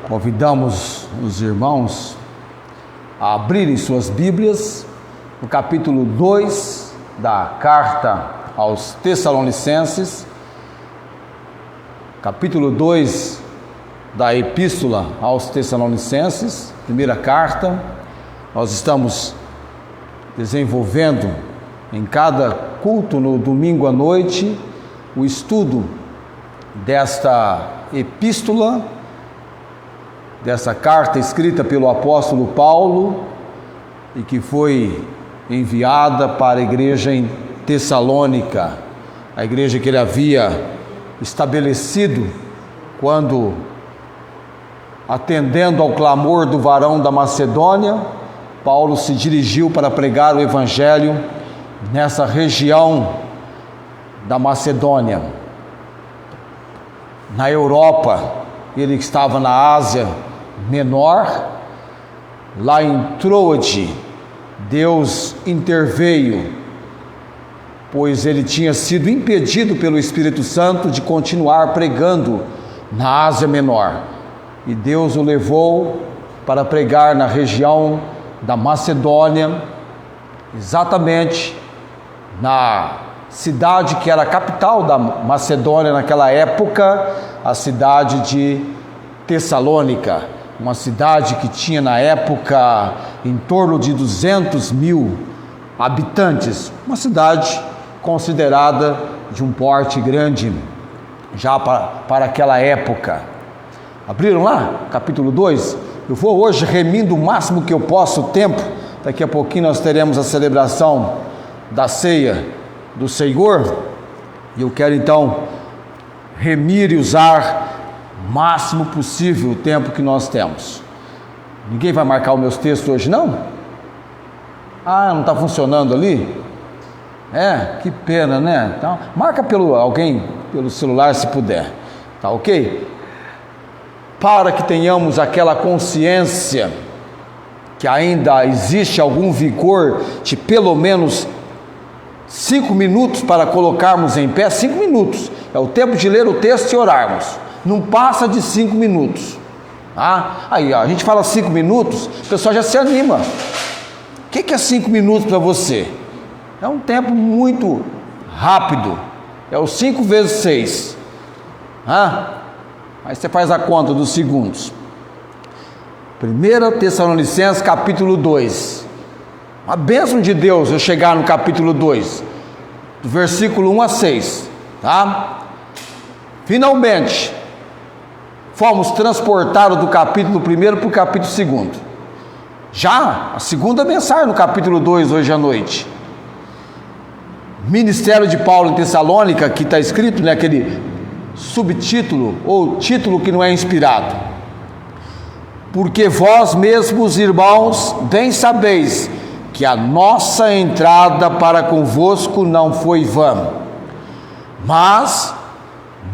Convidamos os irmãos a abrirem suas Bíblias no capítulo 2 da carta aos Tessalonicenses, capítulo 2 da Epístola aos Tessalonicenses, primeira carta. Nós estamos desenvolvendo em cada culto no domingo à noite o estudo desta epístola, dessa carta escrita pelo apóstolo Paulo e que foi enviada para a igreja em Tessalônica, a igreja que ele havia estabelecido quando, atendendo ao clamor do varão da Macedônia, Paulo se dirigiu para pregar o evangelho nessa região da Macedônia. Na Europa, ele estava na Ásia Menor, lá em Troade, Deus interveio, pois ele tinha sido impedido pelo Espírito Santo de continuar pregando na Ásia Menor, e Deus o levou para pregar na região da Macedônia, exatamente na cidade que era a capital da Macedônia naquela época, a cidade de Tessalônica, uma cidade que tinha na época em torno de 200 mil habitantes, uma cidade considerada de um porte grande já para aquela época. Abriram lá, capítulo 2? Eu vou hoje remindo o máximo que eu posso o tempo. Daqui a pouquinho nós teremos a celebração da ceia do Senhor, e eu quero então remir e usar o máximo possível o tempo que nós temos. Ninguém vai marcar os meus textos hoje, não? Não está funcionando ali? Que pena, né? Então, marca alguém pelo celular se puder, tá ok? Para que tenhamos aquela consciência que ainda existe algum vigor de pelo menos 5 minutos para colocarmos em pé. 5 minutos é o tempo de ler o texto e orarmos, não passa de 5 minutos. Aí a gente fala 5 minutos, o pessoal já se anima. O que é 5 minutos para você? É um tempo muito rápido, é o 5 vezes 6. Aí você faz a conta dos segundos. 1 Tessalonicenses capítulo 2, uma bênção de Deus eu chegar no capítulo 2, do versículo 1 a 6, tá? Finalmente, fomos transportados do capítulo 1 para o capítulo 2. Já a segunda mensagem no capítulo 2, hoje à noite. Ministério de Paulo em Tessalônica, que está escrito, né, aquele subtítulo, ou título que não é inspirado. Porque vós mesmos, irmãos, bem sabeis que a nossa entrada para convosco não foi vã, mas,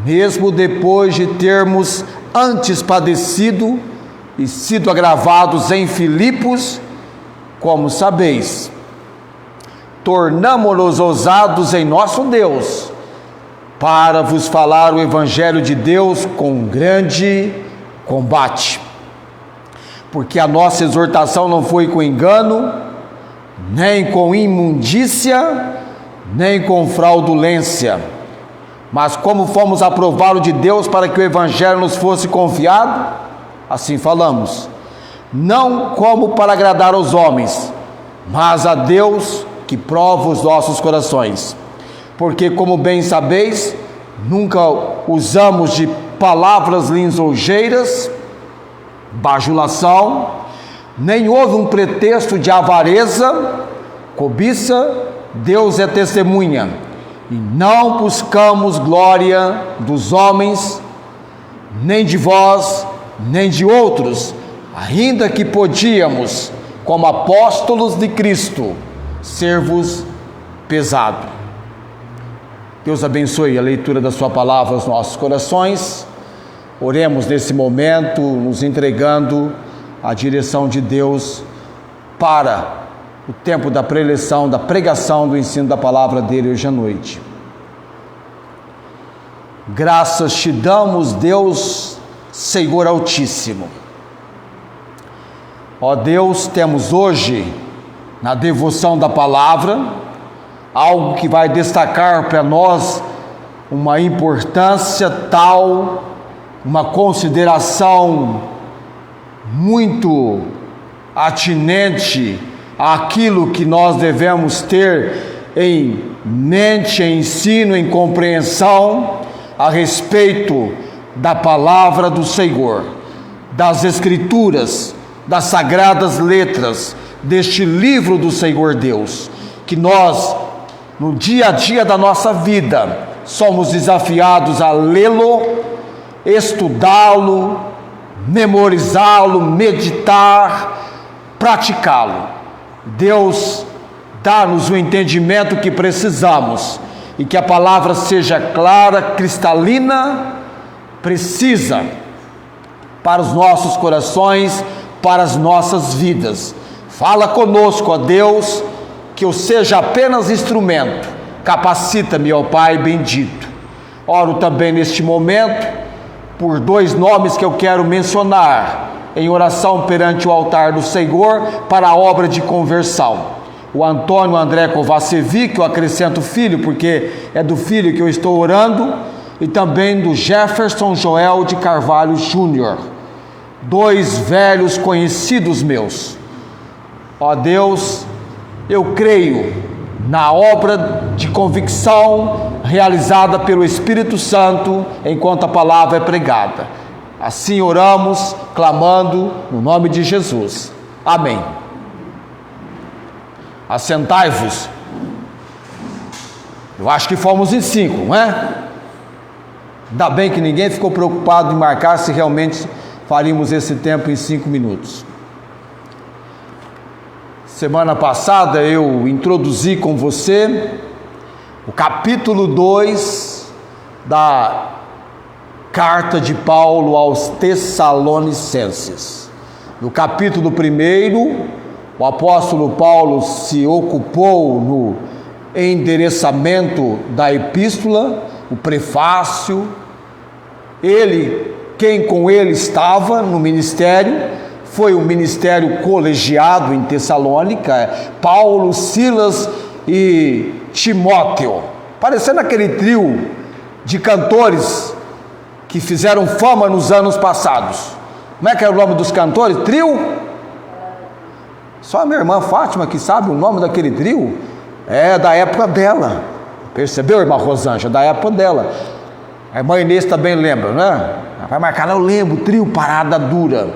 mesmo depois de termos antes padecido e sido agravados em Filipos, como sabeis, tornamo-nos ousados em nosso Deus, para vos falar o Evangelho de Deus com grande combate, porque a nossa exortação não foi com engano, nem com imundícia, nem com fraudulência, mas como fomos aprovado de Deus para que o Evangelho nos fosse confiado, assim falamos, não como para agradar aos homens, mas a Deus que prova os nossos corações. Porque, como bem sabeis, nunca usamos de palavras lisonjeiras, bajulação, nem houve um pretexto de avareza, cobiça. Deus é testemunha, e não buscamos glória dos homens, nem de vós, nem de outros, ainda que podíamos, como apóstolos de Cristo, ser-vos pesado. Deus abençoe a leitura da sua palavra aos nossos corações. Oremos nesse momento, nos entregando à direção de Deus para o tempo da preleção, da pregação, do ensino da palavra dele hoje à noite. Graças te damos, Deus, Senhor Altíssimo, Ó Deus, temos hoje, na devoção da palavra, algo que vai destacar para nós uma importância tal, uma consideração muito atinente àquilo que nós devemos ter em mente, em ensino, em compreensão a respeito da palavra do Senhor, das Escrituras, das sagradas letras, deste livro do Senhor Deus, que nós, no dia a dia da nossa vida, somos desafiados a lê-lo, estudá-lo, memorizá-lo, meditar, praticá-lo. Deus dá-nos o entendimento que precisamos e que a palavra seja clara, cristalina, precisa para os nossos corações, para as nossas vidas. Fala conosco, ó Deus, que eu seja apenas instrumento. Capacita-me, ó Pai bendito. Oro também neste momento por dois nomes que eu quero mencionar em oração perante o altar do Senhor para a obra de conversão. O Antônio André Kovacevic, eu acrescento filho, porque é do filho que eu estou orando, e também do Jefferson Joel de Carvalho Júnior, dois velhos conhecidos meus. Ó Deus, eu creio na obra de convicção realizada pelo Espírito Santo enquanto a palavra é pregada. Assim oramos, clamando no nome de Jesus. Amém. Assentai-vos. Eu acho que fomos em 5, não é? Ainda bem que ninguém ficou preocupado em marcar se realmente faríamos esse tempo em 5 minutos. Semana passada eu introduzi com você o capítulo 2 da carta de Paulo aos Tessalonicenses. No capítulo 1, o apóstolo Paulo se ocupou no endereçamento da epístola, o prefácio. Quem com ele estava no ministério, foi o ministério colegiado em Tessalônica, Paulo, Silas e Timóteo, parecendo aquele trio de cantores que fizeram fama nos anos passados. Como é que era o nome dos cantores? Trio? Só a minha irmã Fátima que sabe o nome daquele trio. É da época dela. Percebeu, irmã Rosângela? Da época dela. A irmã Inês também lembra, né? Vai marcar, eu lembro, trio Parada Dura.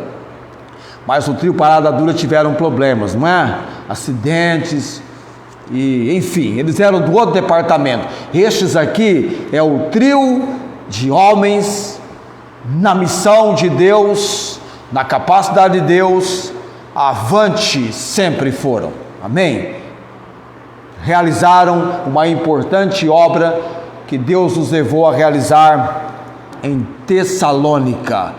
Mas o trio Parada Dura tiveram problemas, não é? Acidentes, e enfim, eles eram do outro departamento. Estes aqui é o trio de homens na missão de Deus, na capacidade de Deus, avante sempre foram. Amém? Realizaram uma importante obra que Deus nos levou a realizar em Tessalônica.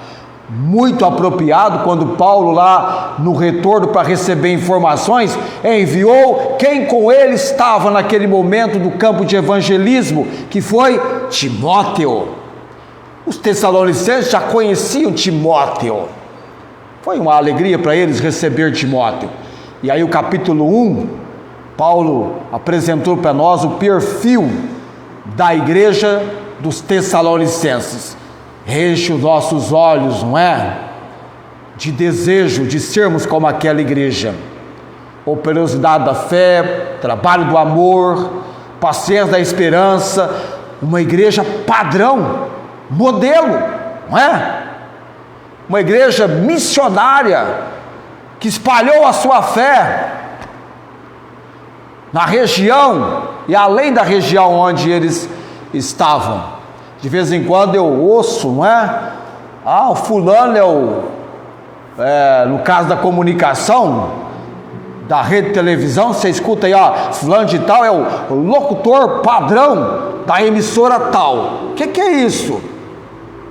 Muito apropriado quando Paulo, lá no retorno para receber informações, enviou quem com ele estava naquele momento do campo de evangelismo, que foi Timóteo. Os tessalonicenses já conheciam Timóteo. Foi uma alegria para eles receber Timóteo. E aí o capítulo 1, Paulo apresentou para nós o perfil da igreja dos Tessalonicenses. Enche os nossos olhos, não é? De desejo de sermos como aquela igreja. Operosidade da fé, trabalho do amor, paciência da esperança, uma igreja padrão, modelo, não é? Uma igreja missionária, que espalhou a sua fé na região e além da região onde eles estavam. De vez em quando eu ouço, não é? O fulano no caso da comunicação, da rede de televisão, você escuta aí, fulano de tal é o locutor padrão da emissora tal. O que é isso?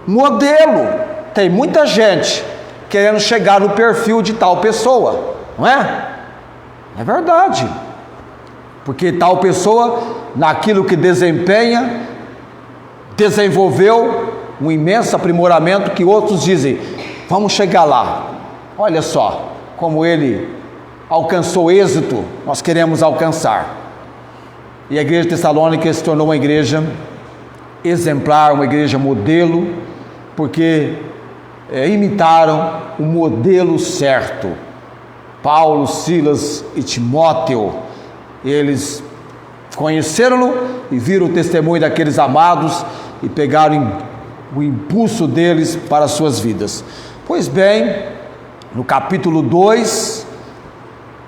Modelo. Tem muita gente querendo chegar no perfil de tal pessoa, não é? É verdade. Porque tal pessoa, naquilo que desempenha, desenvolveu um imenso aprimoramento que outros dizem, vamos chegar lá. Olha só, como ele alcançou êxito, nós queremos alcançar. E a igreja de Tessalônica se tornou uma igreja exemplar, uma igreja modelo, porque imitaram o modelo certo. Paulo, Silas e Timóteo, eles conheceram-no e viram o testemunho daqueles amados e pegaram o impulso deles para as suas vidas. Pois bem, no capítulo 2,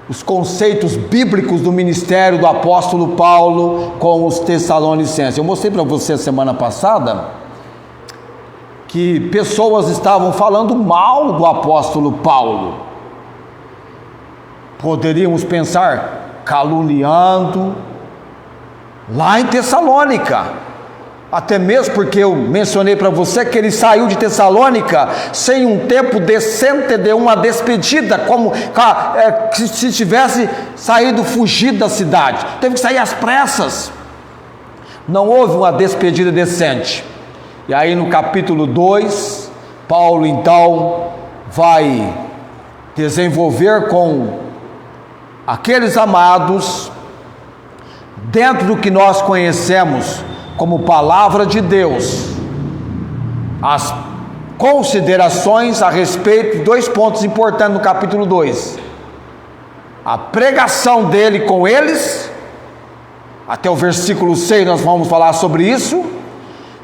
os conceitos bíblicos do ministério do apóstolo Paulo com os tessalonicenses. Eu mostrei para você semana passada que pessoas estavam falando mal do apóstolo Paulo. Poderíamos pensar caluniando lá em Tessalônica. Até mesmo porque eu mencionei para você que ele saiu de Tessalônica sem um tempo decente de uma despedida, como se tivesse saído, fugido da cidade. Teve que sair às pressas. Não houve uma despedida decente. E aí no capítulo 2, Paulo então vai desenvolver com aqueles amados, dentro do que nós conhecemos como palavra de Deus, as considerações a respeito de 2 pontos importantes no capítulo 2. A pregação dele com eles, até o versículo 6 nós vamos falar sobre isso,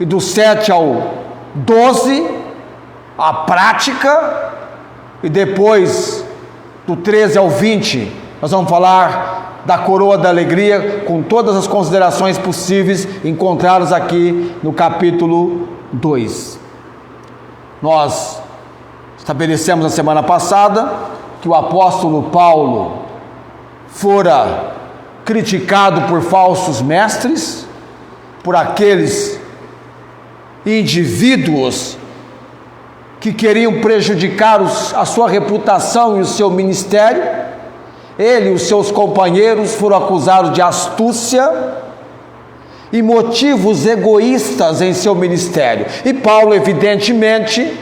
e do 7 ao 12, a prática, e depois do 13 ao 20, nós vamos falar da coroa da alegria, com todas as considerações possíveis encontradas aqui no capítulo 2. Nós estabelecemos na semana passada que o apóstolo Paulo fora criticado por falsos mestres, por aqueles indivíduos que queriam prejudicar a sua reputação e o seu ministério. Ele e os seus companheiros foram acusados de astúcia e motivos egoístas em seu ministério. E Paulo, evidentemente,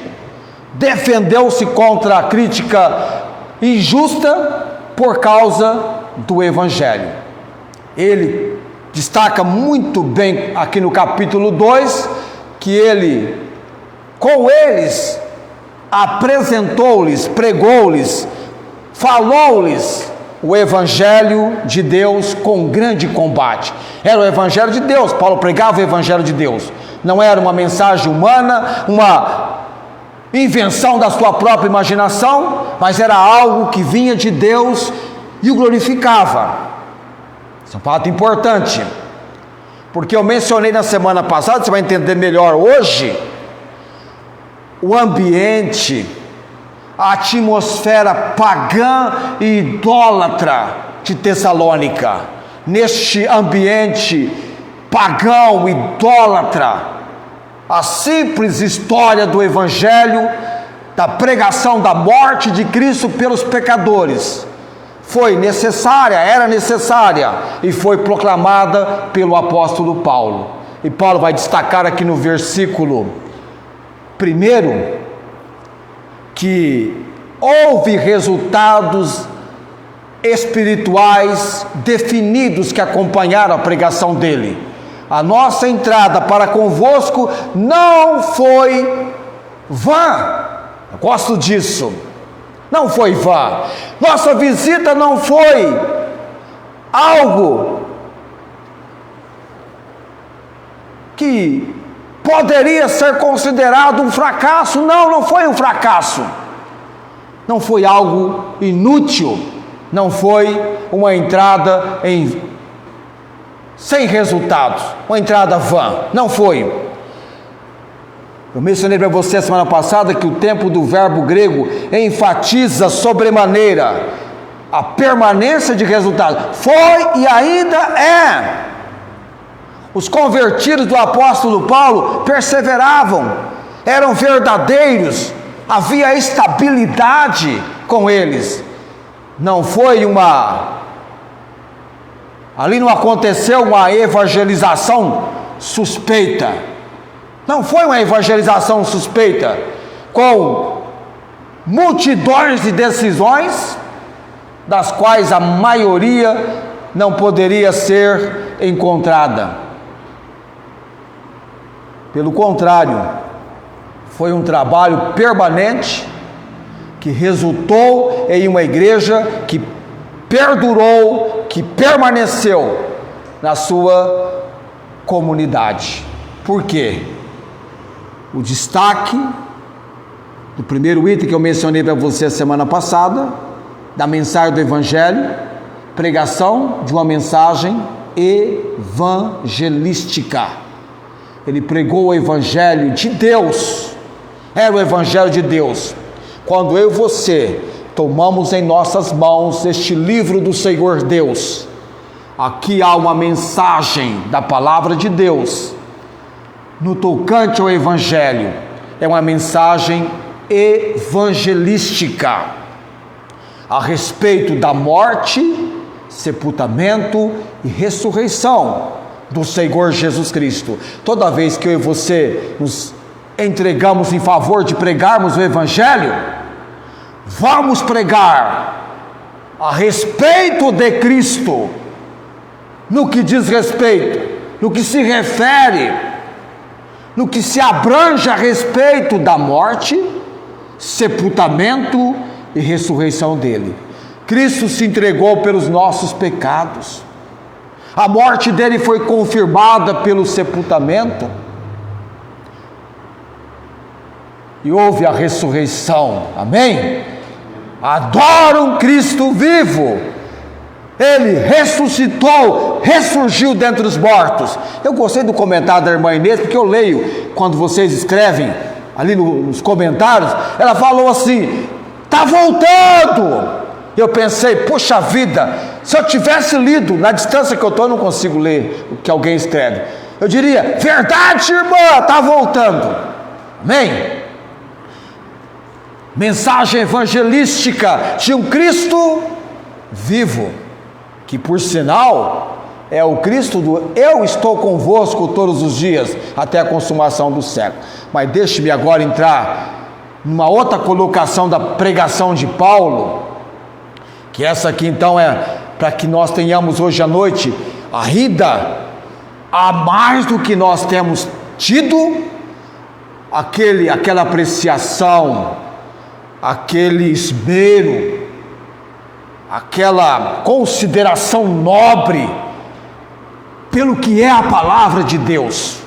defendeu-se contra a crítica injusta por causa do Evangelho. Ele destaca muito bem aqui no capítulo 2 que ele, com eles, apresentou-lhes, pregou-lhes, falou-lhes o Evangelho de Deus com grande combate. Era o Evangelho de Deus. Paulo pregava o Evangelho de Deus. Não era uma mensagem humana, uma invenção da sua própria imaginação, mas era algo que vinha de Deus e o glorificava. Isso é um fato importante, porque eu mencionei na semana passada, você vai entender melhor hoje, o ambiente, a atmosfera pagã e idólatra de Tessalônica. Neste ambiente pagão, idólatra, a simples história do Evangelho, da pregação da morte de Cristo pelos pecadores, foi necessária, era necessária, e foi proclamada pelo apóstolo Paulo. E Paulo vai destacar aqui no versículo 1, que houve resultados espirituais definidos que acompanharam a pregação dele. A nossa entrada para convosco não foi vã. Eu gosto disso. Não foi vã. Nossa visita não foi algo que poderia ser considerado um fracasso. Não foi um fracasso. Não foi algo inútil. Não foi uma entrada sem resultados, uma entrada vã. Não foi. Eu mencionei para você a semana passada que o tempo do verbo grego enfatiza sobremaneira a permanência de resultados. Foi e ainda é. Os convertidos do apóstolo Paulo perseveravam, eram verdadeiros, havia estabilidade com eles. Não foi ali não aconteceu uma evangelização suspeita. Não foi uma evangelização suspeita, com multidões de decisões, das quais a maioria não poderia ser encontrada. Pelo contrário, foi um trabalho permanente que resultou em uma igreja que perdurou, que permaneceu na sua comunidade. Por quê? O destaque do primeiro item que eu mencionei para você a semana passada, da mensagem do Evangelho, pregação de uma mensagem evangelística. Ele pregou o Evangelho de Deus, era o Evangelho de Deus. Quando eu e você tomamos em nossas mãos este livro do Senhor Deus, aqui há uma mensagem da palavra de Deus, no tocante ao Evangelho, é uma mensagem evangelística, a respeito da morte, sepultamento e ressurreição do Senhor Jesus Cristo. Toda vez que eu e você nos entregamos em favor de pregarmos o Evangelho, vamos pregar a respeito de Cristo, no que diz respeito, no que se refere, no que se abrange a respeito da morte, sepultamento e ressurreição dele. Cristo se entregou pelos nossos pecados, a morte dele foi confirmada pelo sepultamento, e houve a ressurreição, amém? Adoram Cristo vivo, ele ressuscitou, ressurgiu dentre os mortos. Eu gostei do comentário da irmã Inês, porque eu leio, quando vocês escrevem, ali nos comentários, ela falou assim, está voltando. Eu pensei, poxa vida, se eu tivesse lido, na distância que eu estou, eu não consigo ler o que alguém escreve. Eu diria, verdade, irmã, está voltando, amém? Mensagem evangelística de um Cristo vivo, que por sinal é o Cristo do eu estou convosco todos os dias, até a consumação do século. Mas deixe-me agora entrar numa outra colocação da pregação de Paulo, que essa aqui então é para que nós tenhamos hoje à noite ainda a mais do que nós temos tido, aquela apreciação, aquele esmero, aquela consideração nobre pelo que é a palavra de Deus,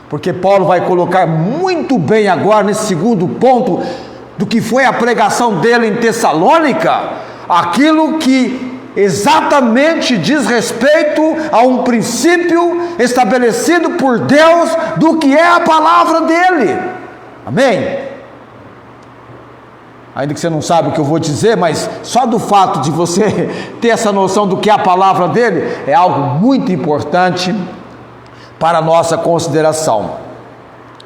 porque Paulo vai colocar muito bem agora nesse segundo ponto do que foi a pregação dele em Tessalônica, aquilo que exatamente diz respeito a um princípio estabelecido por Deus do que é a palavra dele, amém? Ainda que você não sabe o que eu vou dizer, mas só do fato de você ter essa noção do que é a palavra dele, é algo muito importante para a nossa consideração.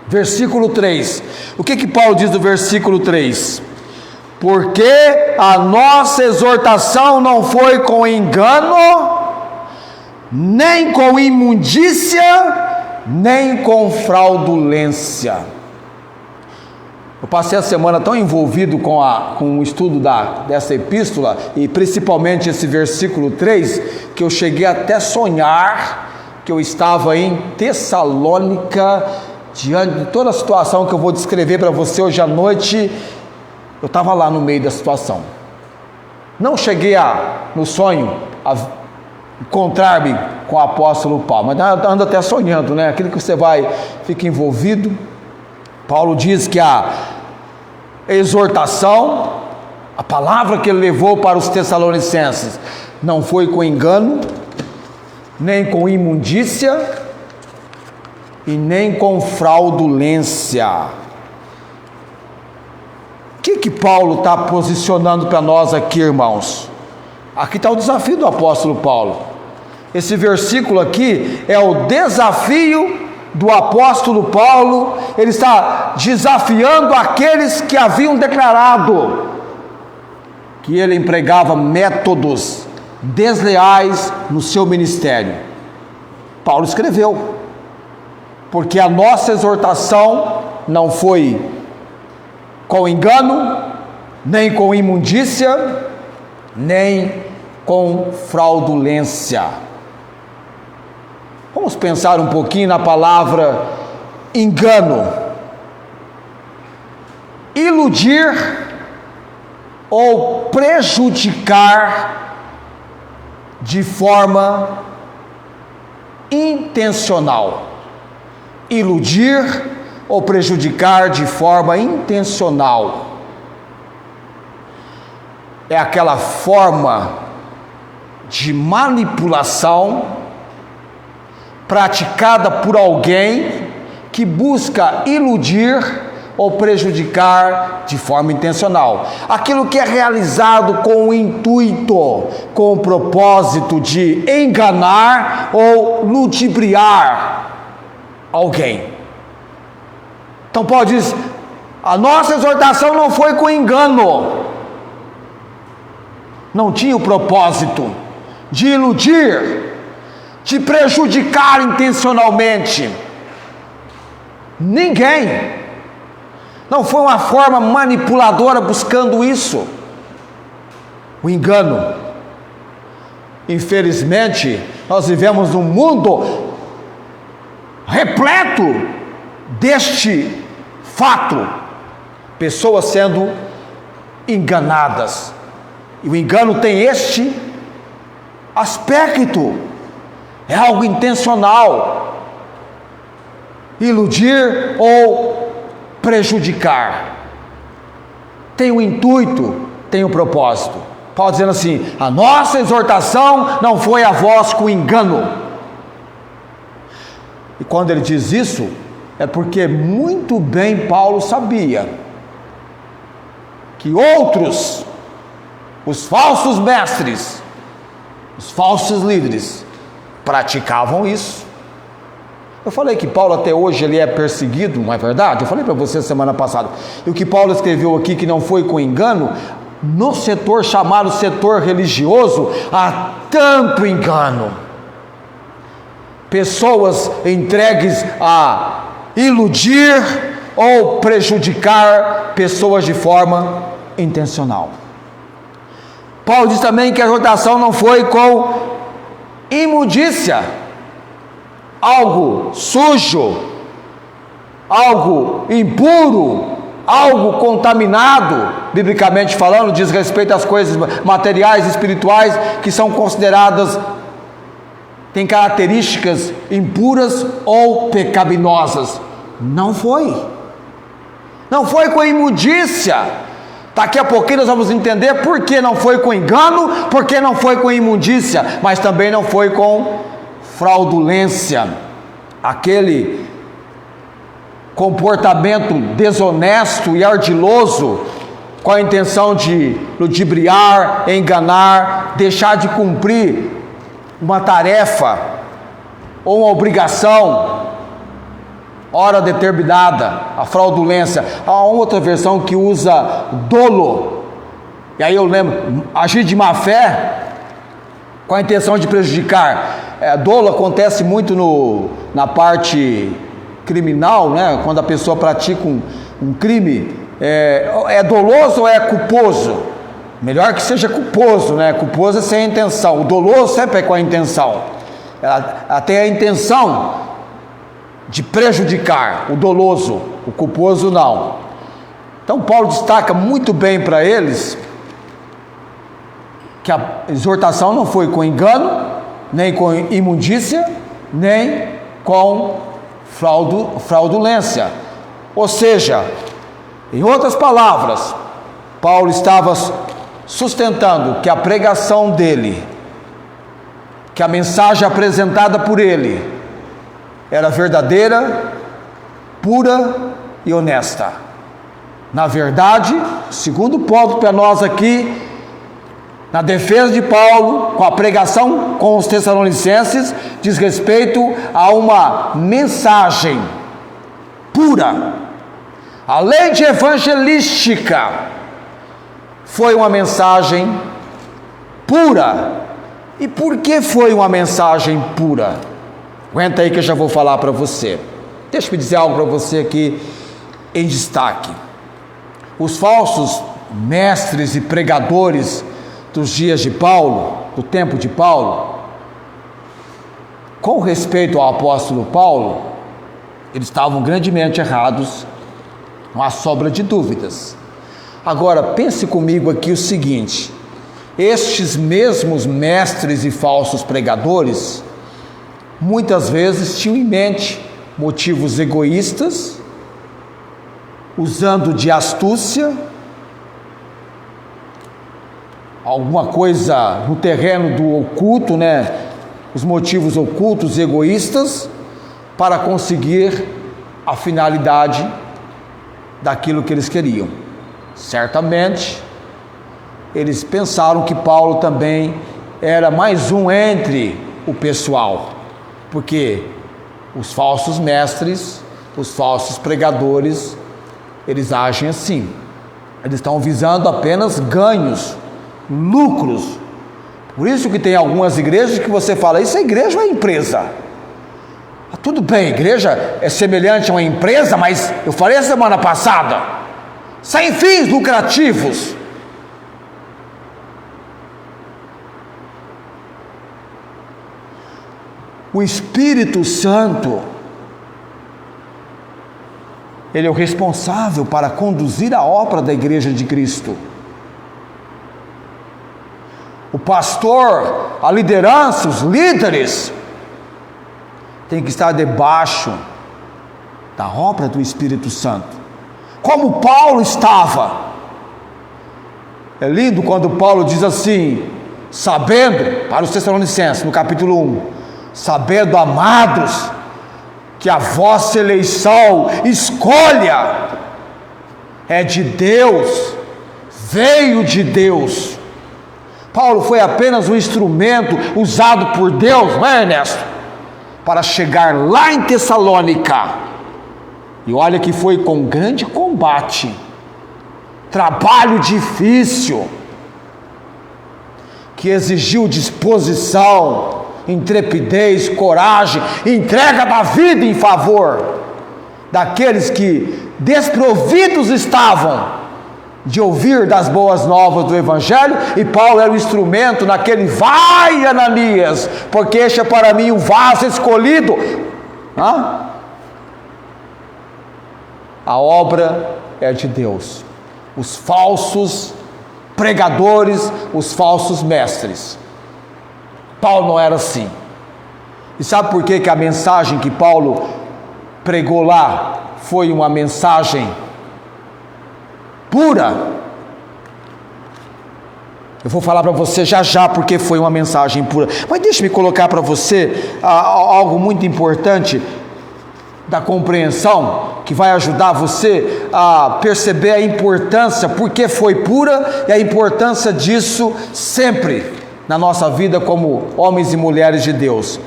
Versículo 3, o que Paulo diz no versículo 3? Porque a nossa exortação não foi com engano, nem com imundícia, nem com fraudulência. Eu passei a semana tão envolvido com o estudo dessa epístola, e principalmente esse versículo 3, que eu cheguei até a sonhar que eu estava em Tessalônica, diante de toda a situação que eu vou descrever para você hoje à noite. Eu estava lá no meio da situação. Não cheguei no sonho, a encontrar-me com o apóstolo Paulo, mas ando até sonhando, né? Aquilo que você fica envolvido. Paulo diz que a exortação, a palavra que ele levou para os tessalonicenses, não foi com engano, nem com imundícia, e nem com fraudulência. O que Paulo está posicionando para nós aqui, irmãos? Aqui está o desafio do apóstolo Paulo. Esse versículo aqui é o desafio do apóstolo Paulo. Ele está desafiando aqueles que haviam declarado que ele empregava métodos desleais no seu ministério. Paulo escreveu, porque a nossa exortação não foi com engano, nem com imundícia, nem com fraudulência. Vamos pensar um pouquinho na palavra engano. Iludir ou prejudicar de forma intencional. Iludir ou prejudicar de forma intencional. É aquela forma de manipulação praticada por alguém que busca iludir ou prejudicar de forma intencional. Aquilo que é realizado com o intuito, com o propósito de enganar ou ludibriar alguém. Então Paulo diz: a nossa exortação não foi com engano, não tinha o propósito de iludir, de prejudicar intencionalmente ninguém. Não foi uma forma manipuladora buscando isso. O engano. Infelizmente, nós vivemos num mundo repleto deste fato. Pessoas sendo enganadas. E o engano tem este aspecto. É algo intencional. Iludir ou prejudicar. Tem o intuito, tem o propósito. Paulo dizendo assim: a nossa exortação não foi a vós com engano. E quando ele diz isso, é porque muito bem Paulo sabia que outros, os falsos mestres, os falsos líderes, praticavam isso. Eu falei que Paulo até hoje ele é perseguido, não é verdade? Eu falei para você semana passada. E o que Paulo escreveu aqui, que não foi com engano, no setor chamado setor religioso, há tanto engano. Pessoas entregues a iludir ou prejudicar pessoas de forma intencional. Paulo diz também que a exortação não foi com imundícia, algo sujo, algo impuro, algo contaminado, biblicamente falando, diz respeito às coisas materiais e espirituais que são consideradas, têm características impuras ou pecaminosas. Não foi com imundícia. Daqui a pouquinho nós vamos entender por que não foi com engano, por que não foi com imundícia, mas também não foi com fraudulência, aquele comportamento desonesto e ardiloso, com a intenção de ludibriar, enganar, deixar de cumprir uma tarefa ou uma obrigação, hora determinada. A fraudulência. Há uma outra versão que usa dolo, e aí eu lembro, agir de má fé com a intenção de prejudicar. Dolo acontece muito na parte criminal, né? Quando a pessoa pratica um crime, é doloso ou é culposo? Melhor que seja culposo, né? Culposo é sem intenção, o doloso sempre é com a intenção. Ela tem a intenção de prejudicar, o doloso, o culposo não. Então Paulo destaca muito bem para eles que a exortação não foi com engano, nem com imundícia, nem com fraudulência. Ou seja, em outras palavras, Paulo estava sustentando que a pregação dele, que a mensagem apresentada por ele, era verdadeira, pura e honesta. Na verdade, segundo ponto para nós aqui, na defesa de Paulo, com a pregação com os Tessalonicenses, diz respeito a uma mensagem pura. A lei de evangelística foi uma mensagem pura. E por que foi uma mensagem pura? Aguenta aí que eu já vou falar para você. Deixa eu dizer algo para você aqui em destaque. Os falsos mestres e pregadores dos dias de Paulo, do tempo de Paulo, com respeito ao apóstolo Paulo, eles estavam grandemente errados, não há sobra de dúvidas. Agora, pense comigo aqui o seguinte: estes mesmos mestres e falsos pregadores, muitas vezes tinham em mente motivos egoístas, usando de astúcia, alguma coisa no terreno do oculto, né? Os motivos ocultos e egoístas, para conseguir a finalidade daquilo que eles queriam. Certamente, eles pensaram que Paulo também era mais um entre o pessoal, porque os falsos mestres, os falsos pregadores, eles agem assim. Eles estão visando apenas ganhos, lucros. Por isso que tem algumas igrejas que você fala, isso é igreja ou é empresa? Tudo bem, a igreja é semelhante a uma empresa, mas eu falei a semana passada, sem fins lucrativos. O Espírito Santo, ele é o responsável para conduzir a obra da igreja de Cristo. O pastor, a liderança, os líderes, tem que estar debaixo da obra do Espírito Santo, como Paulo estava. É lindo quando Paulo diz assim, sabendo, para os Tessalonicenses, no capítulo 1, sabendo, amados, que a vossa eleição, escolha, é de Deus, veio de Deus. Paulo foi apenas um instrumento usado por Deus, não é, Ernesto? Para chegar lá em Tessalônica. E olha que foi com grande combate, trabalho difícil, que exigiu disposição, intrepidez, coragem, entrega da vida em favor daqueles que desprovidos estavam de ouvir das boas novas do Evangelho, e Paulo era o instrumento naquele, vai Ananias, porque este é para mim o vaso escolhido. A obra é de Deus. Os falsos pregadores, os falsos mestres. Paulo não era assim. E sabe por que a mensagem que Paulo pregou lá foi uma mensagem pura? Eu vou falar para você já porque foi uma mensagem pura. Mas deixe-me colocar para você algo muito importante da compreensão, que vai ajudar você a perceber a importância, porque foi pura, e a importância disso sempre na nossa vida como homens e mulheres de Deus.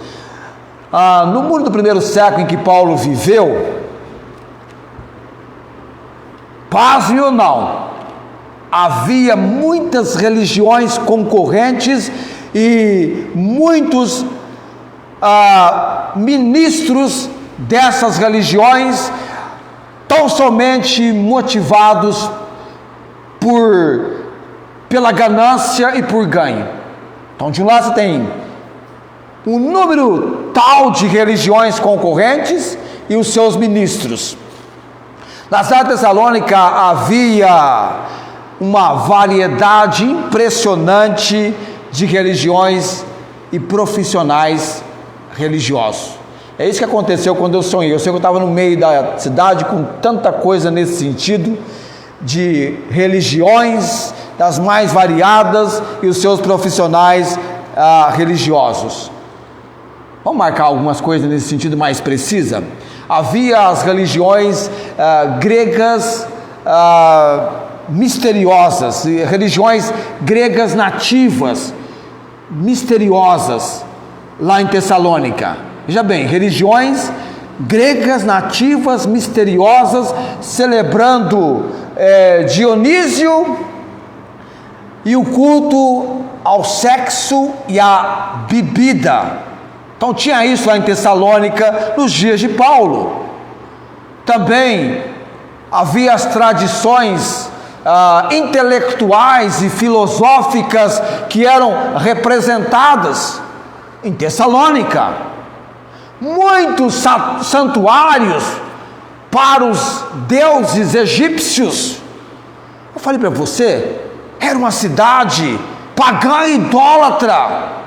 No mundo do primeiro século em que Paulo viveu, pasme ou não, havia muitas religiões concorrentes e muitos ministros dessas religiões, tão somente motivados pela ganância e por ganho. Então, de um lado você tem um número tal de religiões concorrentes e os seus ministros. Na cidade de Tessalônica havia uma variedade impressionante de religiões e profissionais religiosos. É isso que aconteceu quando eu sonhei. Eu sei que eu estava no meio da cidade com tanta coisa nesse sentido, de religiões das mais variadas e os seus profissionais religiosos. Vamos marcar algumas coisas nesse sentido mais precisa? Havia as religiões gregas misteriosas, religiões gregas nativas, misteriosas, lá em Tessalônica. Veja bem, religiões gregas nativas, misteriosas, celebrando Dionísio e o culto ao sexo e à bebida. Então tinha isso lá em Tessalônica nos dias de Paulo. Também havia as tradições intelectuais e filosóficas que eram representadas em Tessalônica. Muitos santuários para os deuses egípcios. Eu falei para você, era uma cidade pagã e idólatra.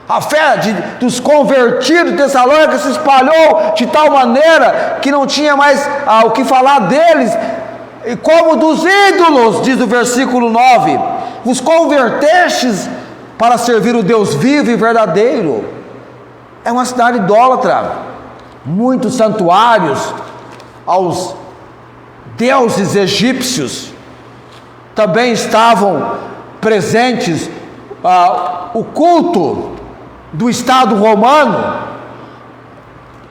A fé dos convertidos de Tessalônica se espalhou de tal maneira que não tinha mais o que falar deles, e como dos ídolos, diz o versículo 9: vos convertestes para servir o Deus vivo e verdadeiro. É uma cidade idólatra. Muitos santuários aos deuses egípcios. Também estavam presentes o culto do Estado romano,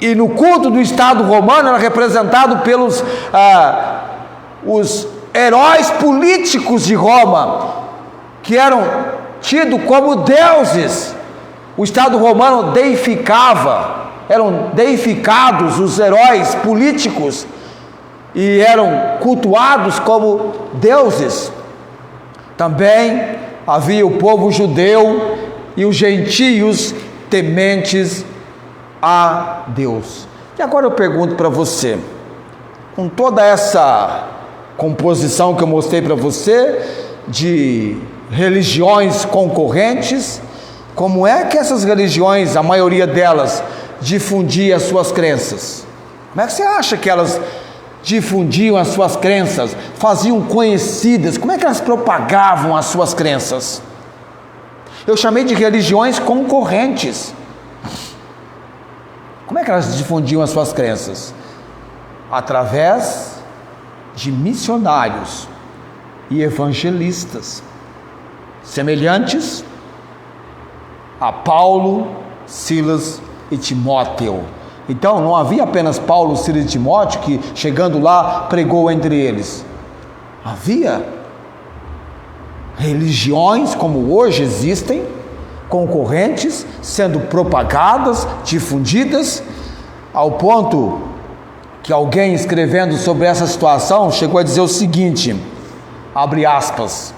e no culto do Estado romano era representado pelos os heróis políticos de Roma, que eram tidos como deuses. O Estado romano eram deificados os heróis políticos e eram cultuados como deuses. Também havia o povo judeu e os gentios tementes a Deus. E agora eu pergunto para você, com toda essa composição que eu mostrei para você, de religiões concorrentes, como é que essas religiões, a maioria delas, difundiam as suas crenças? Como é que você acha que elas difundiam as suas crenças, faziam conhecidas? Como é que elas propagavam as suas crenças? Eu chamei de religiões concorrentes. Como é que elas difundiam as suas crenças? Através de missionários e evangelistas, semelhantes a Paulo, Silas e Timóteo. Então não havia apenas Paulo, Silas e Timóteo que, chegando lá, pregou entre eles. Havia religiões como hoje existem, concorrentes, sendo propagadas, difundidas, ao ponto que alguém, escrevendo sobre essa situação, chegou a dizer o seguinte, abre aspas: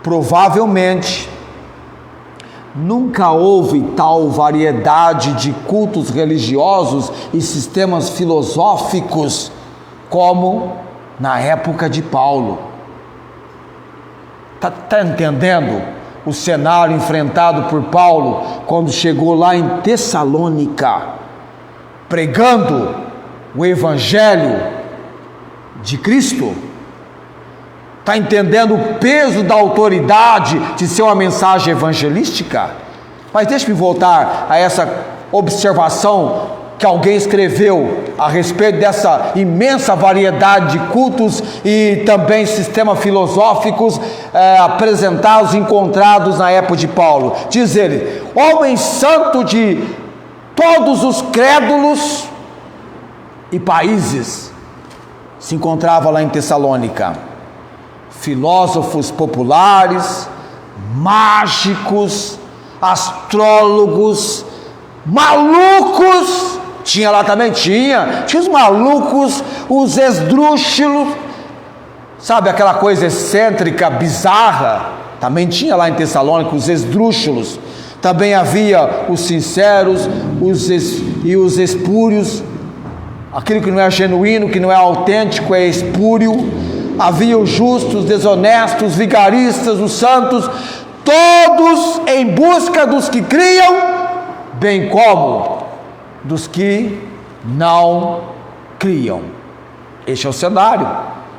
provavelmente nunca houve tal variedade de cultos religiosos e sistemas filosóficos como na época de Paulo. Está entendendo o cenário enfrentado por Paulo quando chegou lá em Tessalônica, pregando o Evangelho de Cristo? Está entendendo o peso da autoridade de ser uma mensagem evangelística? Mas deixe-me voltar a essa observação que alguém escreveu a respeito dessa imensa variedade de cultos e também sistemas filosóficos apresentados, encontrados na época de Paulo. Diz ele: homem santo de todos os crédulos e países se encontrava lá em Tessalônica. Filósofos populares, mágicos, astrólogos, malucos. Tinha lá também, tinha os malucos, os esdrúxulos, sabe aquela coisa excêntrica, bizarra? Também tinha lá em Tessalônica os esdrúxulos. Também havia os sinceros e os espúrios, aquilo que não é genuíno, que não é autêntico, é espúrio. Havia os justos, desonestos, vigaristas, os santos, todos em busca dos que criam, bem como dos que não criam. Este é o cenário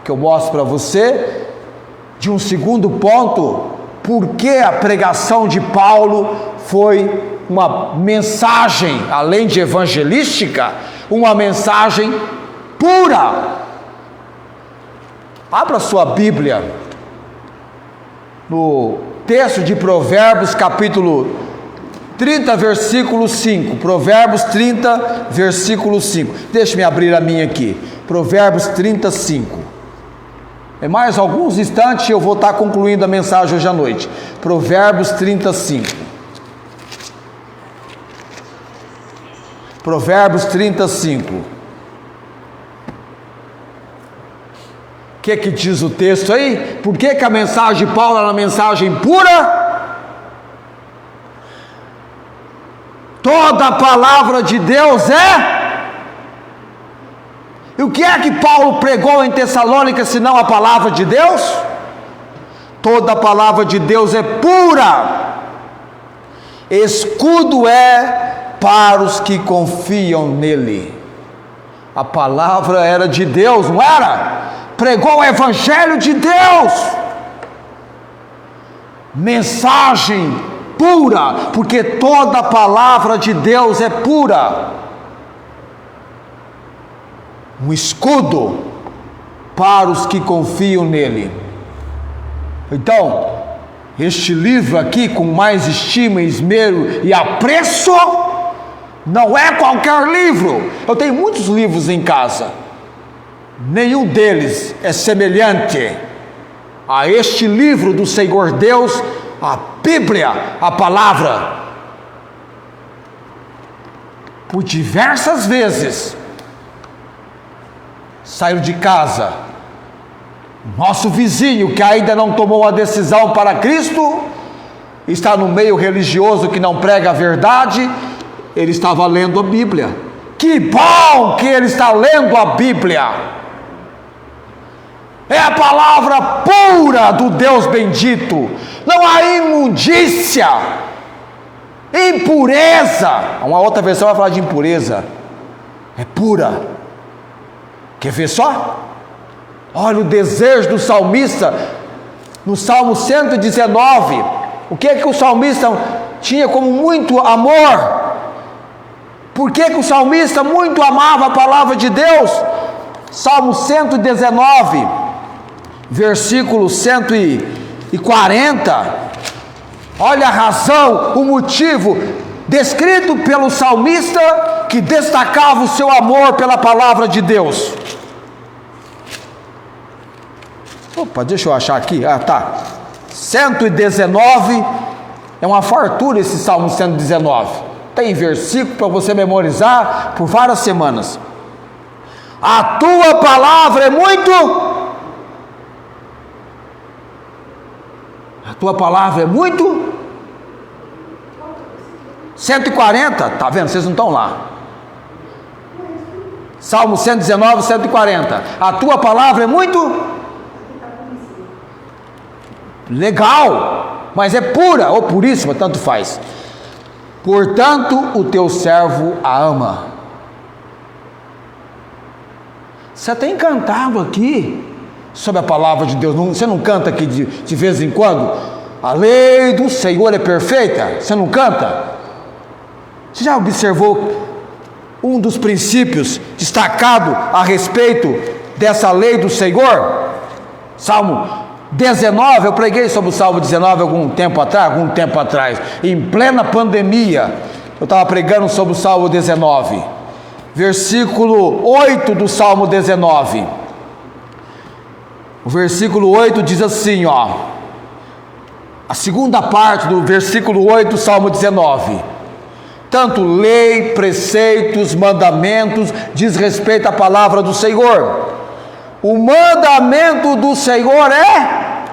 que eu mostro para você. De um segundo ponto, por que a pregação de Paulo foi uma mensagem, além de evangelística, uma mensagem pura. Abra sua Bíblia no texto de Provérbios, capítulo 30, versículo 5. Provérbios 30, versículo 5. Deixe-me abrir a minha aqui. Provérbios 35. Em mais alguns instantes eu vou estar concluindo a mensagem hoje à noite. Provérbios 35. Provérbios 35. que diz o texto aí? Por que a mensagem de Paulo é uma mensagem pura? Toda a palavra de Deus é. E o que é que Paulo pregou em Tessalônica, senão a palavra de Deus? Toda a palavra de Deus é pura. Escudo é para os que confiam nele. A palavra era de Deus, não era? Pregou o evangelho de Deus. Mensagem pura, porque toda a palavra de Deus é pura. Um escudo para os que confiam nele. Então, este livro aqui, com mais estima, esmero e apreço, não é qualquer livro. Eu tenho muitos livros em casa, nenhum deles é semelhante a este livro do Senhor Deus, a Bíblia, a palavra. Por diversas vezes saio de casa, nosso vizinho que ainda não tomou a decisão para Cristo, está no meio religioso que não prega a verdade, ele estava lendo a Bíblia. Que bom que ele está lendo a Bíblia. É a palavra pura do Deus bendito. Não há imundícia, impureza. Uma outra versão vai falar de impureza. É pura. Quer ver só? Olha o desejo do salmista no Salmo 119. O que é que o salmista tinha como muito amor? Por que o salmista muito amava a palavra de Deus? Salmo 119, versículo 140. Olha a razão, o motivo descrito pelo salmista que destacava o seu amor pela palavra de Deus. Opa, deixa eu achar aqui. Tá. 119. É uma fartura esse Salmo 119. Tem versículo para você memorizar por várias semanas. A tua palavra é muito. A tua palavra é muito. 140. Tá vendo? Vocês não estão lá. Salmo 119, 140. A tua palavra é muito. Legal, mas é pura ou puríssima, tanto faz. Portanto, o teu servo a ama. Você tem cantado aqui sobre a palavra de Deus. Você não canta aqui de vez em quando? A lei do Senhor é perfeita. Você não canta? Você já observou um dos princípios destacado a respeito dessa lei do Senhor? Salmo 19, eu preguei sobre o Salmo 19 algum tempo atrás, em plena pandemia, eu estava pregando sobre o Salmo 19, versículo 8 do Salmo 19, o versículo 8 diz assim, a segunda parte do versículo 8 do Salmo 19, tanto lei, preceitos, mandamentos, diz respeito à palavra do Senhor. O mandamento do Senhor é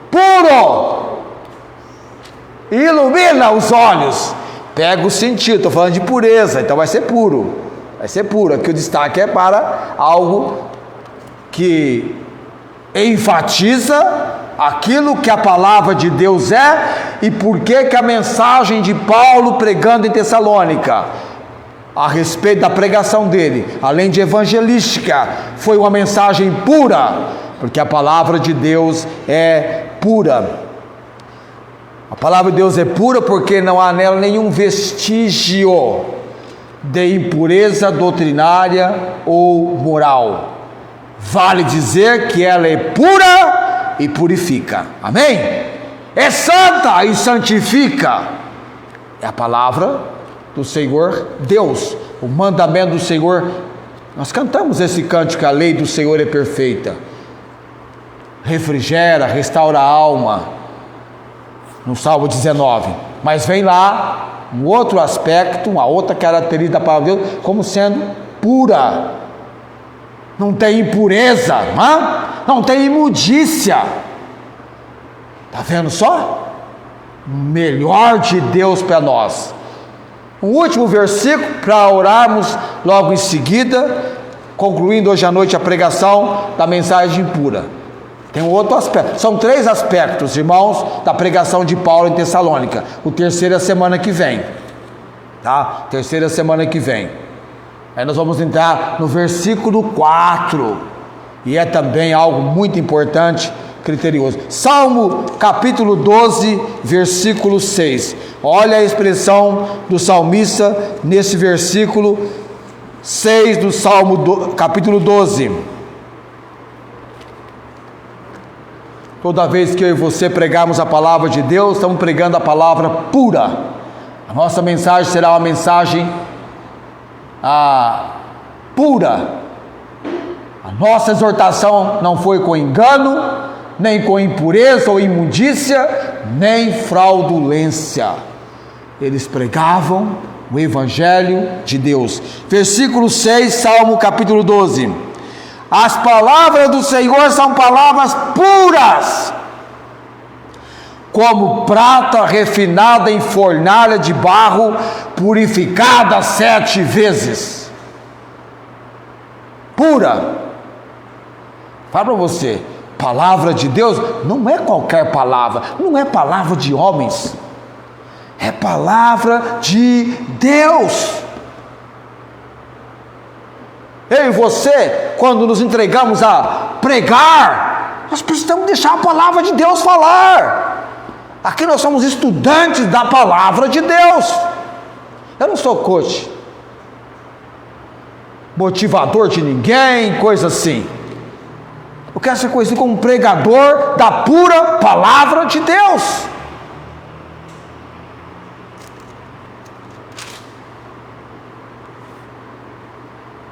puro, ilumina os olhos, pega o sentido. Estou falando de pureza, então vai ser puro, aqui o destaque é para algo que enfatiza aquilo que a palavra de Deus é. E por que a mensagem de Paulo pregando em Tessalônica, a respeito da pregação dele, além de evangelística, foi uma mensagem pura, porque a palavra de Deus é pura. A palavra de Deus é pura porque não há nela nenhum vestígio de impureza doutrinária ou moral. Vale dizer que ela é pura e purifica. Amém? É santa e santifica. É a palavra do Senhor Deus, o mandamento do Senhor. Nós cantamos esse cântico, a lei do Senhor é perfeita, refrigera, restaura a alma, no Salmo 19, mas vem lá um outro aspecto, uma outra característica da palavra de Deus, como sendo pura. não tem impureza, não tem imundícia. Está vendo só? Melhor de Deus para nós. O último versículo para orarmos logo em seguida, concluindo hoje à noite a pregação da mensagem pura. Tem um outro aspecto, são 3 aspectos, irmãos, da pregação de Paulo em Tessalônica. O terceiro é a semana que vem, tá? Terceira semana que vem. Aí nós vamos entrar no versículo 4, e é também algo muito importante, criterioso. Salmo capítulo 12, versículo 6. Olha a expressão do salmista nesse versículo 6 do Salmo capítulo 12. Toda vez que eu e você pregarmos a palavra de Deus, estamos pregando a palavra pura. A nossa mensagem será uma mensagem pura. A nossa exortação não foi com engano, nem com impureza ou imundícia, nem fraudulência. Eles pregavam o Evangelho de Deus. Versículo 6, Salmo capítulo 12. As palavras do Senhor são palavras puras, como prata refinada em fornalha de barro, purificada 7 vezes. Pura. Fala para você, palavra de Deus não é qualquer palavra, não é palavra de homens, é palavra de Deus. Eu e você, quando nos entregamos a pregar, nós precisamos deixar a palavra de Deus falar. Aqui nós somos estudantes da palavra de Deus. Eu não sou coach, motivador de ninguém, coisa assim. Eu quero ser conhecido como um pregador da pura palavra de Deus.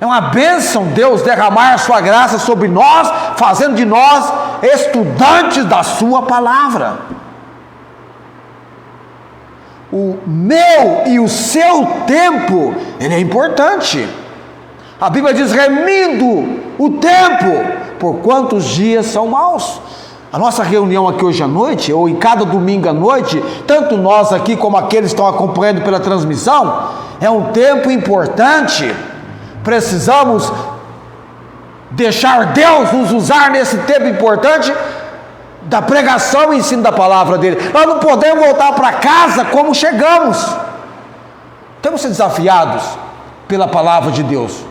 É uma bênção Deus derramar a sua graça sobre nós, fazendo de nós estudantes da sua palavra. O meu e o seu tempo, ele é importante. A Bíblia diz, remindo o tempo, por quantos dias são maus. A nossa reunião aqui hoje à noite, ou em cada domingo à noite, tanto nós aqui como aqueles que estão acompanhando pela transmissão, é um tempo importante. Precisamos deixar Deus nos usar nesse tempo importante da pregação e ensino da palavra dele. Nós não podemos voltar para casa como chegamos. Temos que ser desafiados pela palavra de Deus.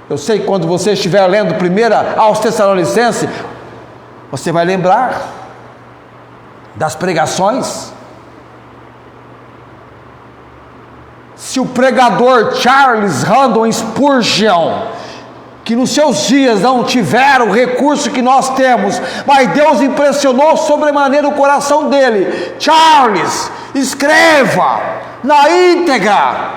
Eu sei que quando você estiver lendo 1 aos Tessalonicenses, você vai lembrar das pregações. Se o pregador Charles Haddon Spurgeon, que nos seus dias não tiveram o recurso que nós temos, mas Deus impressionou sobremaneira o coração dele, Charles, escreva na íntegra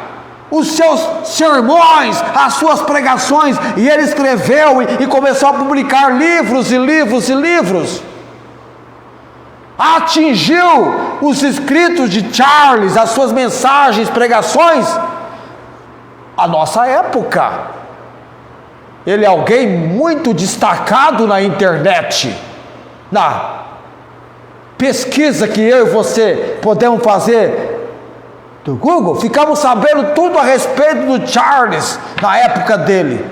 os seus sermões, as suas pregações, e ele escreveu e começou a publicar livros e livros e livros. Atingiu os escritos de Charles, as suas mensagens, pregações, a nossa época. Ele é alguém muito destacado na internet, na pesquisa que eu e você podemos fazer do Google, ficamos sabendo tudo a respeito do Charles na época dele,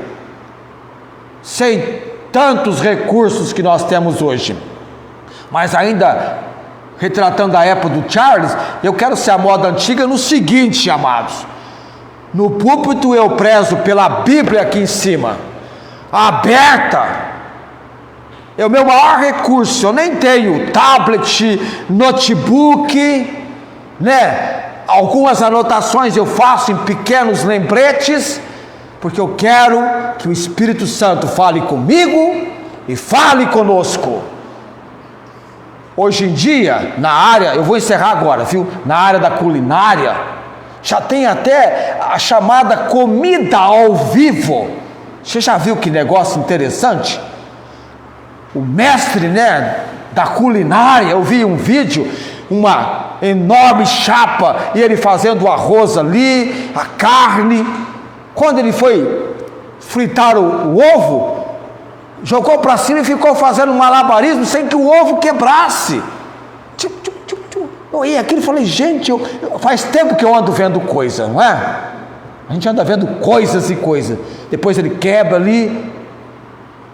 sem tantos recursos que nós temos hoje. Mas ainda retratando a época do Charles, eu quero ser a moda antiga no seguinte, amados: no púlpito eu prezo pela Bíblia aqui em cima, aberta. É o meu maior recurso. Eu nem tenho tablet, notebook, né? Algumas anotações eu faço em pequenos lembretes, porque eu quero que o Espírito Santo fale comigo e fale conosco. Hoje em dia, na área, eu vou encerrar agora, viu? Na área da culinária, já tem até a chamada comida ao vivo. Você já viu que negócio interessante? O mestre, né, da culinária, eu vi um vídeo, uma enorme chapa, e ele fazendo o arroz ali, a carne. Quando ele foi fritar o ovo, jogou para cima e ficou fazendo malabarismo sem que o ovo quebrasse. Eu olhei aquilo e falei, gente, faz tempo que eu ando vendo coisa, não é? A gente anda vendo coisas e coisas. Depois ele quebra ali,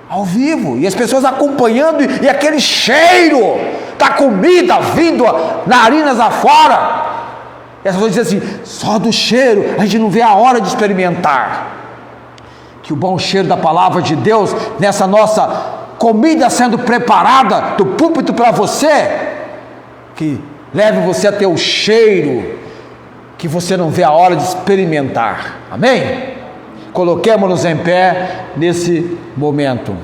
ao vivo, e as pessoas acompanhando, e aquele cheiro da comida vindo narinas afora. E as pessoas dizem assim, só do cheiro, a gente não vê a hora de experimentar. Que o bom cheiro da palavra de Deus, nessa nossa comida sendo preparada do púlpito para você, que leve você a ter o cheiro que você não vê a hora de experimentar. Amém? Coloquemos-nos em pé nesse momento.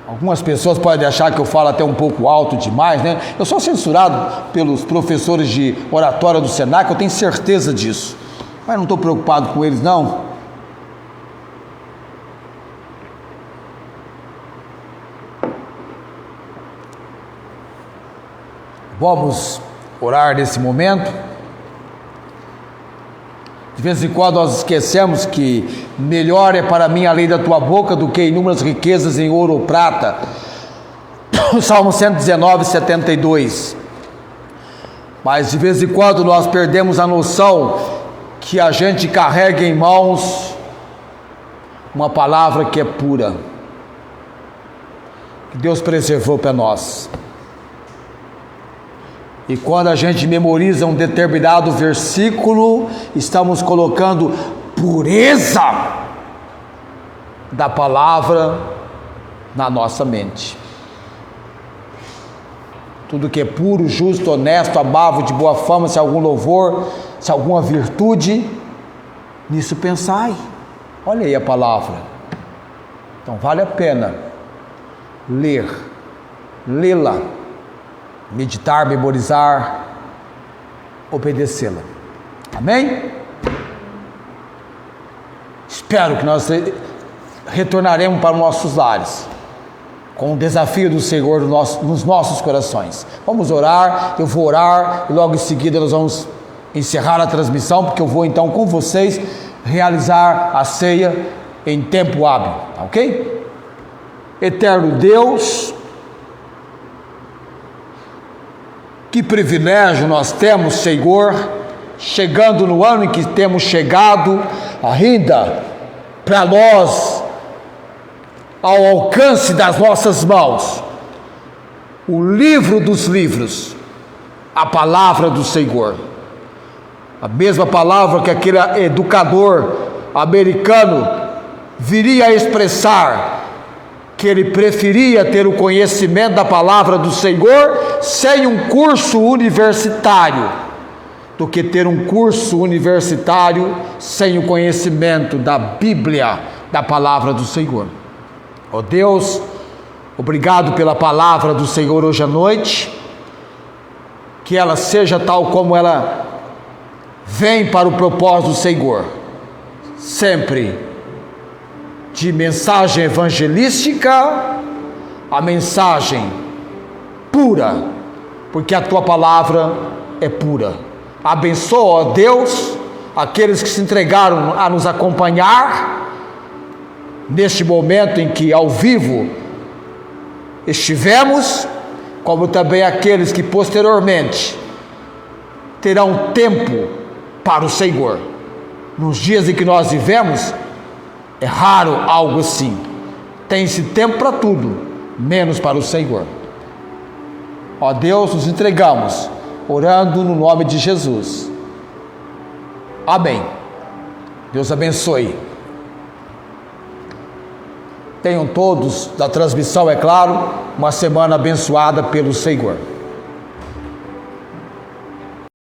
Algumas pessoas podem achar que eu falo até um pouco alto demais, né? Eu sou censurado pelos professores de oratória do Senac, eu tenho certeza disso. Mas não estou preocupado com eles, não. Vamos orar nesse momento. De vez em quando nós esquecemos que melhor é para mim a lei da tua boca do que inúmeras riquezas em ouro ou prata. Salmo 119, 72. Mas de vez em quando nós perdemos a noção que a gente carrega em mãos uma palavra que é pura, que Deus preservou para nós. E quando a gente memoriza um determinado versículo, estamos colocando pureza da palavra na nossa mente. Tudo que é puro, justo, honesto, amável, de boa fama, se algum louvor, se alguma virtude, nisso pensai. Olha aí a palavra. Então vale a pena lê-la, meditar, memorizar, obedecê-la. Amém? Espero que nós retornaremos para os nossos lares com o desafio do Senhor nos nossos corações. Vamos orar, eu vou orar e logo em seguida nós vamos encerrar a transmissão, porque eu vou então com vocês realizar a ceia em tempo hábil, tá ok? Eterno Deus, que privilégio nós temos, Senhor, chegando no ano em que temos chegado, ainda para nós, ao alcance das nossas mãos, o livro dos livros, a palavra do Senhor, a mesma palavra que aquele educador americano viria a expressar, que ele preferia ter o conhecimento da palavra do Senhor sem um curso universitário, do que ter um curso universitário sem o conhecimento da Bíblia, da palavra do Senhor. Ó Deus, obrigado pela palavra do Senhor hoje à noite, que ela seja tal como ela vem para o propósito do Senhor, sempre de mensagem evangelística a mensagem pura, porque a tua palavra é pura. Abençoa, ó Deus, aqueles que se entregaram a nos acompanhar neste momento em que ao vivo estivemos, como também aqueles que posteriormente terão tempo para o Senhor. Nos dias em que nós vivemos, é raro algo assim. Tem-se tempo para tudo, menos para o Senhor. Ó Deus, nos entregamos, orando no nome de Jesus. Amém. Deus abençoe. Tenham todos, da transmissão, é claro, uma semana abençoada pelo Senhor.